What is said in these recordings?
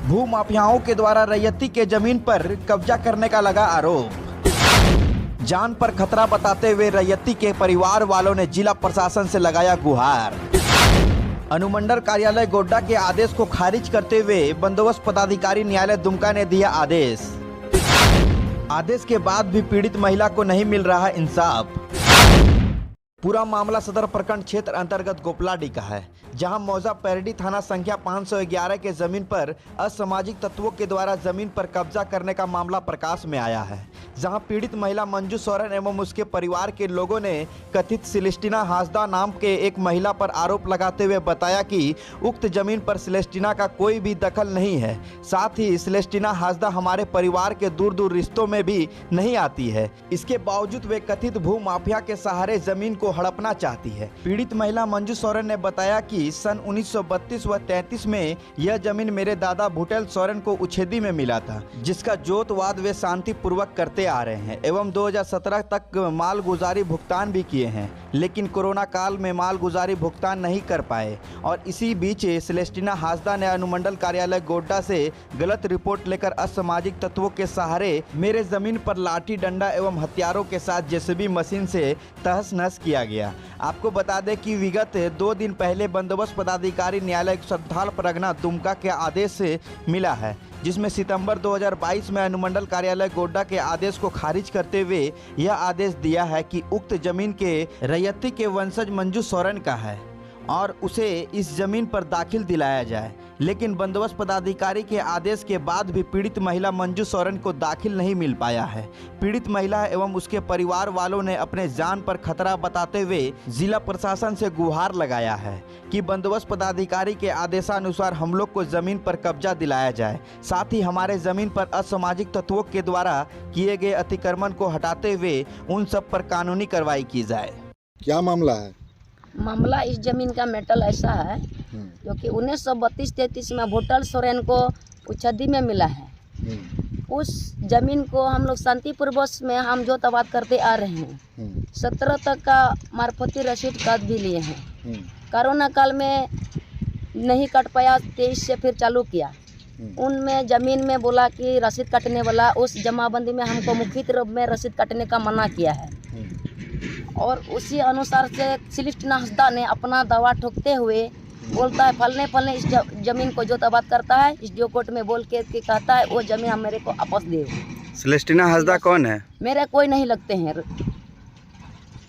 भू माफियाओं के द्वारा रैयती के जमीन पर कब्जा करने का लगा आरोप। जान पर खतरा बताते हुए रैयती के परिवार वालों ने जिला प्रशासन से लगाया गुहार। अनुमंडल कार्यालय गोड्डा के आदेश को खारिज करते हुए बंदोबस्त पदाधिकारी न्यायालय दुमका ने दिया आदेश। आदेश के बाद भी पीड़ित महिला को नहीं मिल रहा इंसाफ। पूरा मामला सदर प्रखंड क्षेत्र अंतर्गत गोपलाडी का है, जहां मौजा पैरडी थाना संख्या 511 के जमीन पर असामाजिक तत्वों के द्वारा जमीन पर कब्जा करने का मामला प्रकाश में आया है। जहां पीड़ित महिला मंजू सोरेन एवं उसके परिवार के लोगों ने कथित सिलेस्टिना हासदा नाम के एक महिला पर आरोप लगाते हुए बताया कि उक्त जमीन पर सिलेस्टिना का कोई भी दखल नहीं है। साथ ही सिलेस्टिना हासदा हमारे परिवार के दूर दूर रिश्तों में भी नहीं आती है। इसके बावजूद वे कथित भू माफिया के सहारे जमीन को हड़पना चाहती है। पीड़ित महिला मंजू सोरेन ने बताया कि सन 1932 व 33 में यह जमीन मेरे दादा भुटेल सोरेन को उछेदी में मिला था, जिसका जोतवाद वे शांति पूर्वक करते आ रहे हैं एवं 2017 तक माल गुजारी भुगतान भी किए हैं, लेकिन कोरोना काल में माल गुजारी भुगतान नहीं कर पाए। और इसी बीच सिलेस्टिना हासदा ने अनुमंडल कार्यालय गोड्डा से गलत रिपोर्ट लेकर असामाजिक तत्वों के सहारे मेरे जमीन पर लाठी डंडा एवं हथियारों के साथ जेसीबी मशीन से तहस नहस किया गया। आपको बता दें कि विगत 2 दिन पहले बंदोबस्त पदाधिकारी न्यायालय श्रद्धाल परगना दुमका के आदेश से मिला है, जिसमें सितंबर 2022 में अनुमंडल कार्यालय गोड्डा के आदेश को खारिज करते हुए यह आदेश दिया है कि उक्त जमीन के रैयती के वंशज मंजू सोरेन का है और उसे इस जमीन पर दाखिल दिलाया जाए। लेकिन बंदोबस्त पदाधिकारी के आदेश के बाद भी पीड़ित महिला मंजू सोरेन को दाखिल नहीं मिल पाया है। पीड़ित महिला एवं उसके परिवार वालों ने अपने जान पर खतरा बताते हुए जिला प्रशासन से गुहार लगाया है कि बंदोबस्त पदाधिकारी के आदेशानुसार हम लोग को जमीन पर कब्जा दिलाया जाए। साथ ही हमारे जमीन पर असामाजिक तत्वों के द्वारा किए गए अतिक्रमण को हटाते हुए उन सब पर कानूनी कार्रवाई की जाए। क्या मामला है? मामला इस जमीन का मेटल ऐसा है जो कि 1932-33 में भुटेल सोरेन को उछेदी में मिला है। उस जमीन को हम लोग शांतिपूर्वक में हम जो तबाद करते आ रहे हैं। 17 तक का मार्फती रसीद काट भी लिए हैं। कोरोना काल में नहीं कट पाया, 23 से फिर चालू किया। उनमें ज़मीन में बोला कि रसीद काटने वाला उस जमाबंदी में हमको मुख्य रूप में रसीद काटने का मना किया है। और उसी अनुसार से सिलेस्टिना हासदा ने अपना दावा ठोकते हुए बोलता है फलने इस जमीन को जो तबाद करता है, इस जो कोर्ट में बोल के कहता है वो जमीन हम मेरे को वापस दे। सिलेस्टिना हासदा कौन है? मेरे कोई नहीं लगते हैं।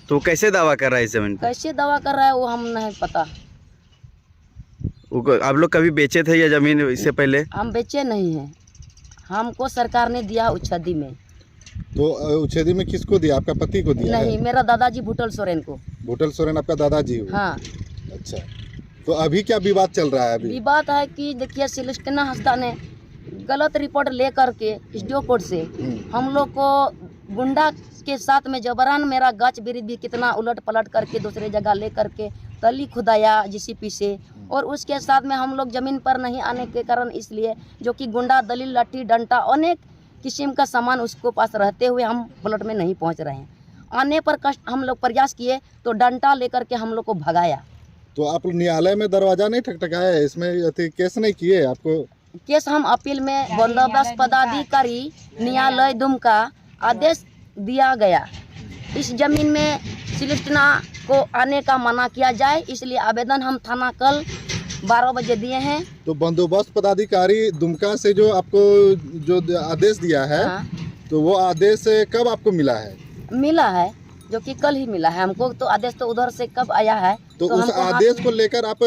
तो कैसे दावा कर रहा है इस जमीन पे? कैसे दावा कर रहा है वो हम नहीं पता। आप लोग कभी बेचे थे ये जमीन इससे पहले? हम बेचे नहीं हैं, हमको सरकार ने दिया उछेदी में। तो उछेदी में किसको दिया? आपका पति को दिया? नहीं, मेरा दादाजी भुटेल सोरेन को। भुटेल सोरेन आपका दादाजी हो? हाँ। अच्छा, तो अभी क्या विवाद चल रहा है? अभी विवाद है कि देखिए सिलेस्टिना हासदा ने गलत रिपोर्ट ले करके एसडीओ कोर्ट से हम लोग को गुंडा के साथ में जबरन मेरा गाछ बिरिद भी कितना उलट पलट करके दूसरे जगह ले करके तली खुदाया जेसीपी से। और उसके साथ में हम लोग जमीन पर नहीं आने के कारण इसलिए जो कि गुंडा दलील लाठी डंडा अनेक किस्म का सामान उसको पास रहते हुए हम प्लॉट में नहीं पहुंच रहे हैं। आने पर कष्ट हम लोग प्रयास किए तो डंडा लेकर के हम लोग को भगाया। तो आप न्यायालय में दरवाजा नहीं ठकठकाया? इसमें केस नहीं किए? आपको केस हम अपील में बंदोबस्त पदाधिकारी न्यायालय दुमका आदेश दिया गया, इस जमीन में सिलेस्टिना को आने का मना किया जाए, इसलिए आवेदन हम थाना कल 12 बजे दिए हैं। तो बंदोबस्त पदाधिकारी दुमका से जो आपको जो आदेश दिया है, हाँ। तो वो आदेश कब आपको मिला है? मिला है, जो कि कल ही मिला है हमको। तो आदेश तो उधर से कब आया है? तो उस आदेश को लेकर आप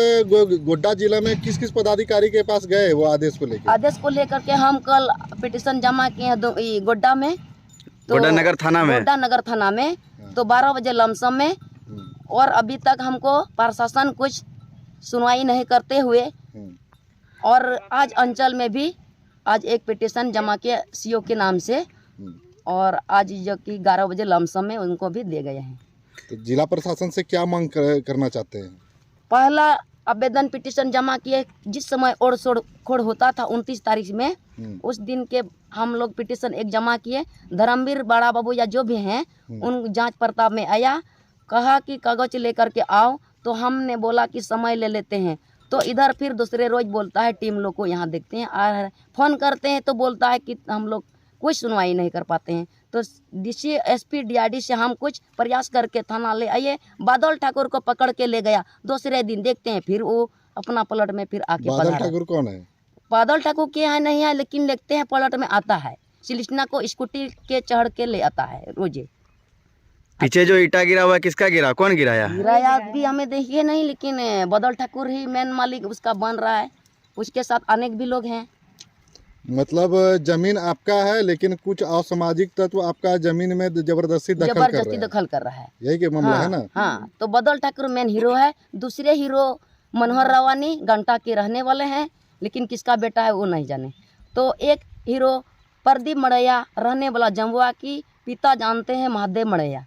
गोड्डा जिला में किस किस पदाधिकारी के पास गए? वो आदेश को लेकर? आदेश को लेकर के हम कल पिटीशन जमा किए हैं गोड्डा में, तो गोड्डा नगर थाना में। गोड्डा नगर थाना में तो 12 बजे लमसम में। और अभी तक हमको प्रशासन कुछ सुनवाई नहीं करते हुए, और आज अंचल में भी आज एक पिटीशन जमा किया सीओ के नाम से, और आज जो कि 11 बजे लमसम में उनको भी दे गए हैं। तो जिला प्रशासन से क्या मांग करना चाहते हैं? पहला आवेदन पिटीशन जमा किए जिस समय ओर सोड़ खोड़ होता था 29 तारीख में, उस दिन के हम लोग पिटीशन एक जमा किए। धर्मवीर बड़ा बाबू या जो भी हैं उन जांच प्रताप में आया, कहा कि कागज लेकर के आओ, तो हमने बोला कि समय ले लेते हैं। तो इधर फिर दूसरे रोज बोलता है टीम लोग को यहाँ देखते हैं आ रहा है, फ़ोन करते हैं तो बोलता है कि हम लोग कोई सुनवाई नहीं कर पाते हैं। तो डीसी एसपी डीआरडी से हम कुछ प्रयास करके थाना ले आइए, बादल ठाकुर को पकड़ के ले गया। दूसरे दिन देखते हैं फिर वो अपना पलट में फिर आके बादल पधारा। ठाकुर कौन है? बादल ठाकुर के यहाँ नहीं है, लेकिन देखते हैं पलट में आता है, सिलिस्टना को स्कूटी के चढ़ के ले आता है रोजे। पीछे जो ईटा गिरा हुआ है किसका गिरा, कौन गिराया? किराया भी हमें देखिए नहीं, लेकिन बादल ठाकुर ही मेन मालिक उसका बन रहा है, उसके साथ अनेक भी लोग हैं। मतलब जमीन आपका है लेकिन कुछ असामाजिक तत्व आपका जमीन में जबरदस्ती दखल कर रहा है। यही के मामला है ना? हाँ, तो बादल ठाकुर मेन हीरो है, दूसरे हीरो मनोहर रावानी घंटा के रहने वाले हैं, लेकिन किसका बेटा है वो नहीं जाने। तो एक हीरो प्रदीप मड़ैया रहने वाला जमुआ की, पिता जानते हैं महादेव मड़ैया।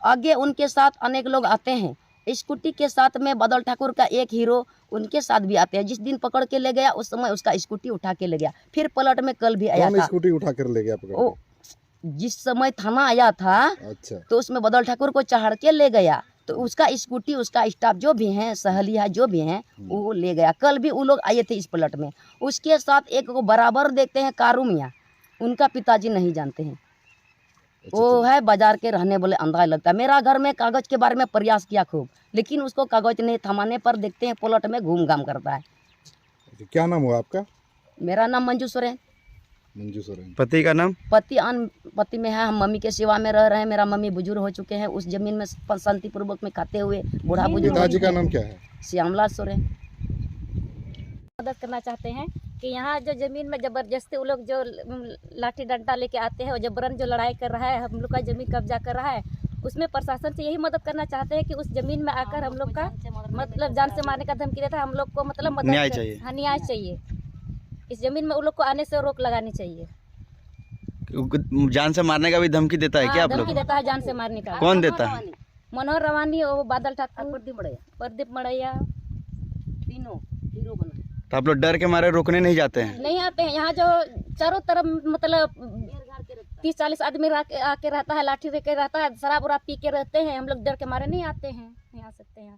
आगे उनके साथ अनेक लोग आते हैं, स्कूटी के साथ में बादल ठाकुर का एक हीरो उनके साथ भी आते हैं। जिस दिन पकड़ के ले गया उस समय उसका स्कूटी उठा के ले गया। फिर पलट में कल भी आया कौन था। स्कूटी उठा कर ले गया पकड़ ओ, जिस समय थाना आया था अच्छा, तो उसमें बादल ठाकुर को चढ़ के ले गया, तो उसका स्कूटी, उसका स्टाफ जो भी हैं, सहेलिया जो भी हैं, वो ले गया। कल भी वो लोग आए थे इस पलट में। उसके साथ एक को बराबर देखते हैं कारू मियाँ, उनका पिताजी नहीं जानते हैं, वो है बाजार के रहने वाले, अंदाज लगता है। मेरा घर में कागज के बारे में प्रयास किया खूब, लेकिन उसको कागज नहीं थमाने पर देखते हैं पलट में घूम घाम करता है। क्या नाम हुआ आपका? मेरा नाम मंजू सोरेन। मंजू सोरेन। पति का नाम? पति में है, हम मम्मी के सेवा में रह रहे हैं। मेरा मम्मी बुजुर्ग हो चुके हैं, उस जमीन में शांतिपूर्वक में खाते हुए बूढ़ा बुजुर्ग। पिताजी का नाम क्या है? श्यामलाल सोरेन। मदद करना चाहते हैं कि यहाँ जो ज़मीन में ज़बरदस्ती वो लोग जो लाठी डंडा लेके आते हैं और जबरन जो लड़ाई कर रहा है, हम लोग का ज़मीन कब्जा कर रहा है, उसमें प्रशासन से यही मदद करना चाहते हैं कि उस ज़मीन में आकर हम लोग का मतलब जान से मारने का धमकी देता है, हम लोग को मतलब मदद न्याय चाहिए। हाँ, न्याय चाहिए। इस ज़मीन में वो लोग को आने से रोक लगानी चाहिए। जान से मारने का भी धमकी देता है क्या आप लोग? धमकी देता है जान से मारने का। कौन देता है? मनोहर रवानी और बादल ठाकुर, प्रदीप मड़ैया, तीनों हीरो बना। तो आप लोग डर के मारे रोकने नहीं जाते हैं? नहीं आते हैं। यहाँ जो चारों तरफ मतलब 30-40 आदमी आके रहता है, लाठी लेके रहता है, शराब उराब पी के रहते हैं। हम लोग डर के मारे नहीं आते हैं, नहीं आ सकते हैं।